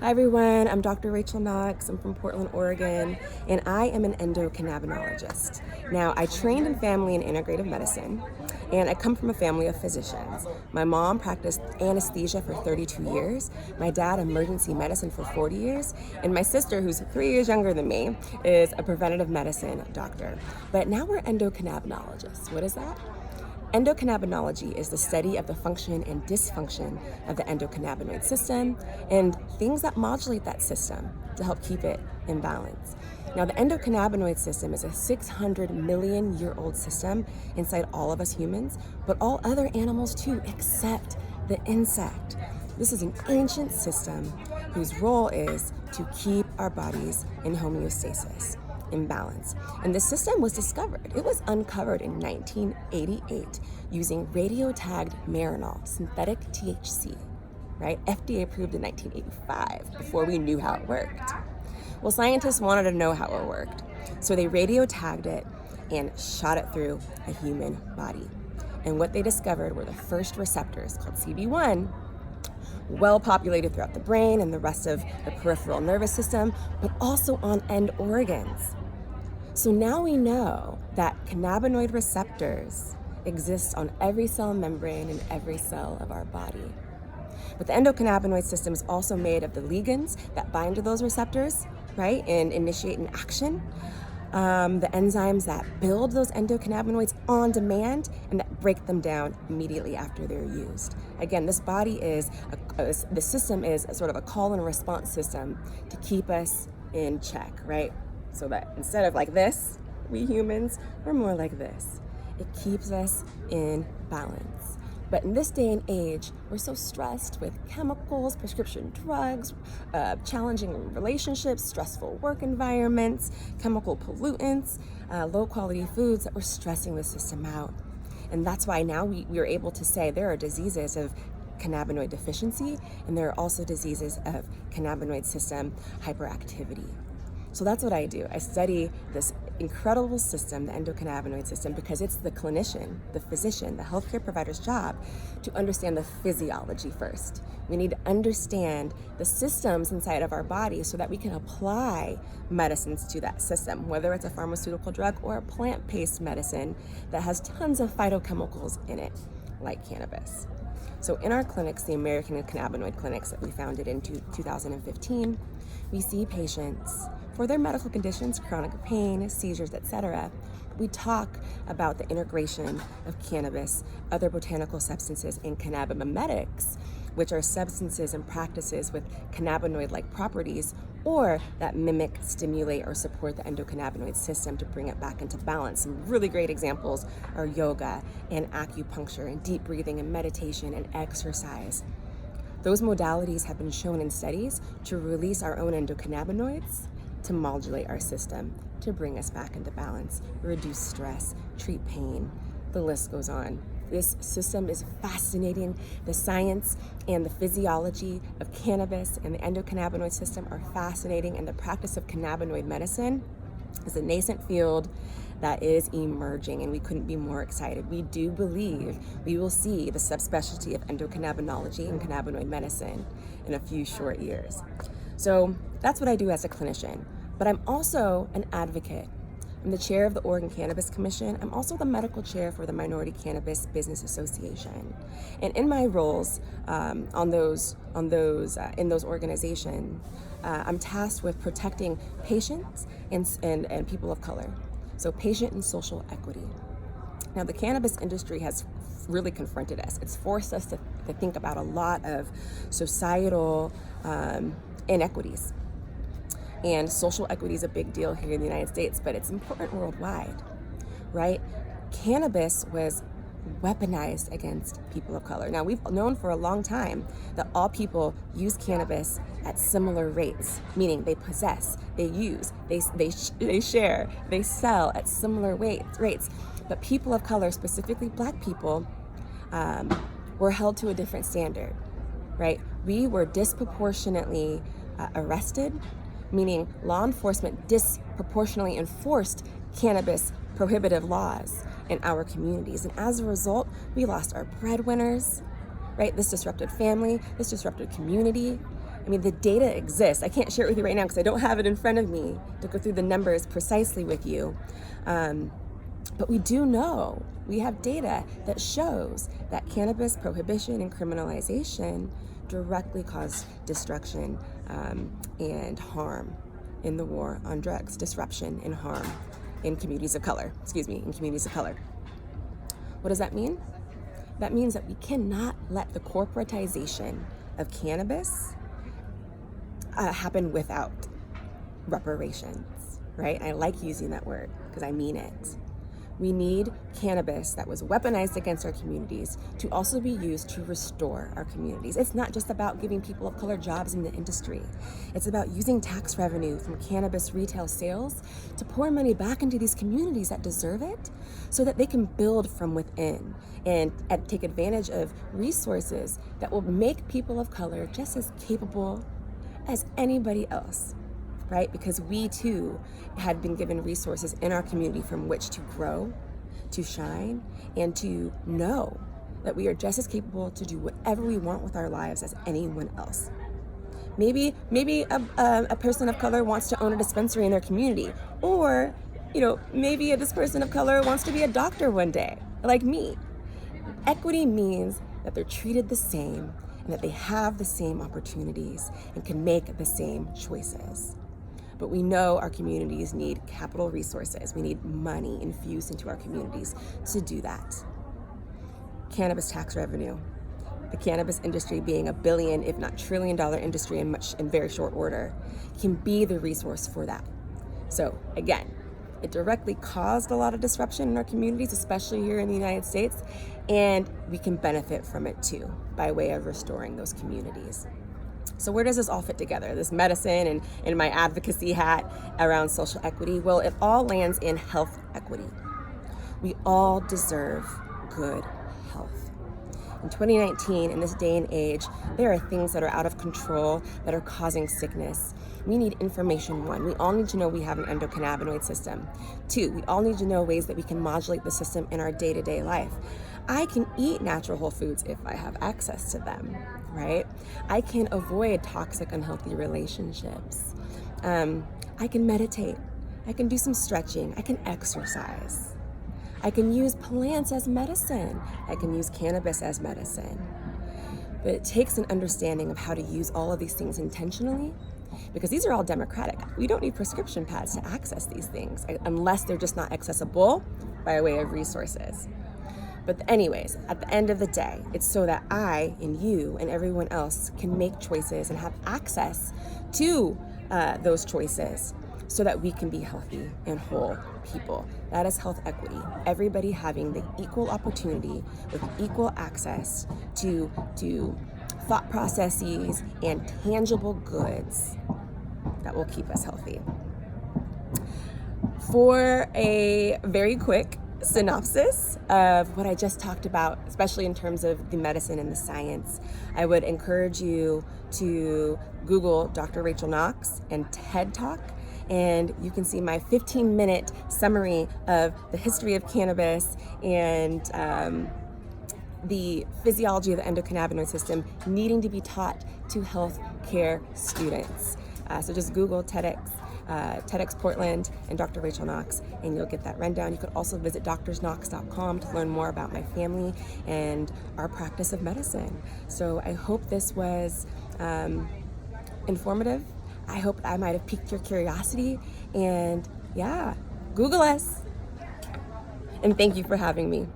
Hi everyone, I'm Dr. Rachel Knox. I'm from Portland, Oregon, and I am an endocannabinologist. Now, I trained in family and integrative medicine, and I come from a family of physicians. My mom practiced anesthesia for 32 years, my dad emergency medicine for 40 years, and my sister, who's 3 years younger than me, is a preventative medicine doctor. But now we're endocannabinologists. What is that? Endocannabinology is the study of the function and dysfunction of the endocannabinoid system and things that modulate that system to help keep it in balance. Now, the endocannabinoid system is a 600 million year old system inside all of us humans, but all other animals too, except the insect. This is an ancient system whose role is to keep our bodies in homeostasis, in balance. And the system was discovered. It was uncovered in 1988 using radio-tagged marinol, synthetic THC, right? FDA approved in 1985 before we knew how it worked. Well, scientists wanted to know how it worked. So they radio-tagged it and shot it through a human body. And what they discovered were the first receptors called CB1, well populated throughout the brain and the rest of the peripheral nervous system, but also on end organs. So now we know that cannabinoid receptors exist on every cell membrane in every cell of our body. But the endocannabinoid system is also made of the ligands that bind to those receptors, right, and initiate an action. The enzymes that build those endocannabinoids on demand and that break them down immediately after they're used. Again, this body is, the system is a sort of a call and response system to keep us in check, right? So that instead of like this, we humans, we're more like this. It keeps us in balance. But in this day and age, we're so stressed with chemicals, prescription drugs, challenging relationships, stressful work environments, chemical pollutants, low quality foods that we're stressing the system out. And that's why now we are able to say there are diseases of cannabinoid deficiency, and there are also diseases of cannabinoid system hyperactivity. So that's what I do. I study this incredible system, the endocannabinoid system, because it's the clinician, the physician, the healthcare provider's job to understand the physiology first. We need to understand the systems inside of our body so that we can apply medicines to that system, whether it's a pharmaceutical drug or a plant-based medicine that has tons of phytochemicals in it, like cannabis. So in our clinics, the American Cannabinoid Clinics that we founded in 2015, we see patients for their medical conditions, chronic pain, seizures, etc. We talk about the integration of cannabis, other botanical substances, and Cannabinometics, which are substances and practices with cannabinoid-like properties or that mimic, stimulate, or support the endocannabinoid system to bring it back into balance. Some really great examples are yoga and acupuncture and deep breathing and meditation and exercise. Those modalities have been shown in studies to release our own endocannabinoids, to modulate our system, to bring us back into balance, reduce stress, treat pain. The list goes on. This system is fascinating. The science and the physiology of cannabis and the endocannabinoid system are fascinating, and the practice of cannabinoid medicine is a nascent field that is emerging, and we couldn't be more excited. We do believe we will see the subspecialty of endocannabinology and cannabinoid medicine in a few short years. So that's what I do as a clinician, but I'm also an advocate. I'm the chair of the Oregon Cannabis Commission. I'm also the medical chair for the Minority Cannabis Business Association. And in my roles in those organizations, I'm tasked with protecting patients and people of color. So patient and social equity. Now, the cannabis industry has really confronted us. It's forced us to think about a lot of societal inequities. And social equity is a big deal here in the United States, but it's important worldwide, right? Cannabis was weaponized against people of color. Now, we've known for a long time that all people use cannabis at similar rates, meaning they possess, they use, they share, they sell at similar rates. But people of color, specifically Black people, were held to a different standard, right? We were disproportionately arrested, meaning law enforcement disproportionately enforced cannabis prohibitive laws in our communities. And as a result, we lost our breadwinners, right? This disrupted family, this disrupted community, I mean, the data exists. I can't share it with you right now because I don't have it in front of me to go through the numbers precisely with you. But we do know, we have data that shows that cannabis prohibition and criminalization directly cause destruction and harm in the war on drugs, disruption and harm in communities of color, in communities of color. What does that mean? That means that we cannot let the corporatization of cannabis happen without reparations, right? I like using that word because I mean it. We need cannabis that was weaponized against our communities to also be used to restore our communities. It's not just about giving people of color jobs in the industry. It's about using tax revenue from cannabis retail sales to pour money back into these communities that deserve it so that they can build from within and take advantage of resources that will make people of color just as capable as anybody else. Right? Because we too had been given resources in our community from which to grow, to shine, and to know that we are just as capable to do whatever we want with our lives as anyone else. Maybe a person of color wants to own a dispensary in their community, or maybe this person of color wants to be a doctor one day, like me. Equity means that they're treated the same and that they have the same opportunities and can make the same choices. But we know our communities need capital resources. We need money infused into our communities to do that. Cannabis tax revenue. The cannabis industry being $1 billion, if not $1 trillion industry in very short order, can be the resource for that. So again, it directly caused a lot of disruption in our communities, especially here in the United States, and we can benefit from it too by way of restoring those communities. So where does this all fit together? This medicine and my advocacy hat around social equity? Well, it all lands in health equity. We all deserve good health. In 2019, in this day and age, there are things that are out of control that are causing sickness. We need information. 1, we all need to know we have an endocannabinoid system. 2, we all need to know ways that we can modulate the system in our day-to-day life. I can eat natural whole foods if I have access to them, right? I can avoid toxic, unhealthy relationships. I can meditate. I can do some stretching. I can exercise. I can use plants as medicine. I can use cannabis as medicine. But it takes an understanding of how to use all of these things intentionally, because these are all democratic. We don't need prescription pads to access these things unless they're just not accessible by way of resources. But anyways, at the end of the day, it's so that I and you and everyone else can make choices and have access to those choices so that we can be healthy and whole people. That is health equity. Everybody having the equal opportunity with equal access to thought processes and tangible goods that will keep us healthy. For a very quick synopsis of what I just talked about, especially in terms of the medicine and the science, I would encourage you to Google Dr. Rachel Knox and TED Talk, and you can see my 15-minute summary of the history of cannabis and the physiology of the endocannabinoid system needing to be taught to healthcare students. So just Google TEDx Portland and Dr. Rachel Knox, and you'll get that rundown. You could also visit drsknox.com to learn more about my family and our practice of medicine. So I hope this was informative. I hope I might have piqued your curiosity, and yeah, Google us. And thank you for having me.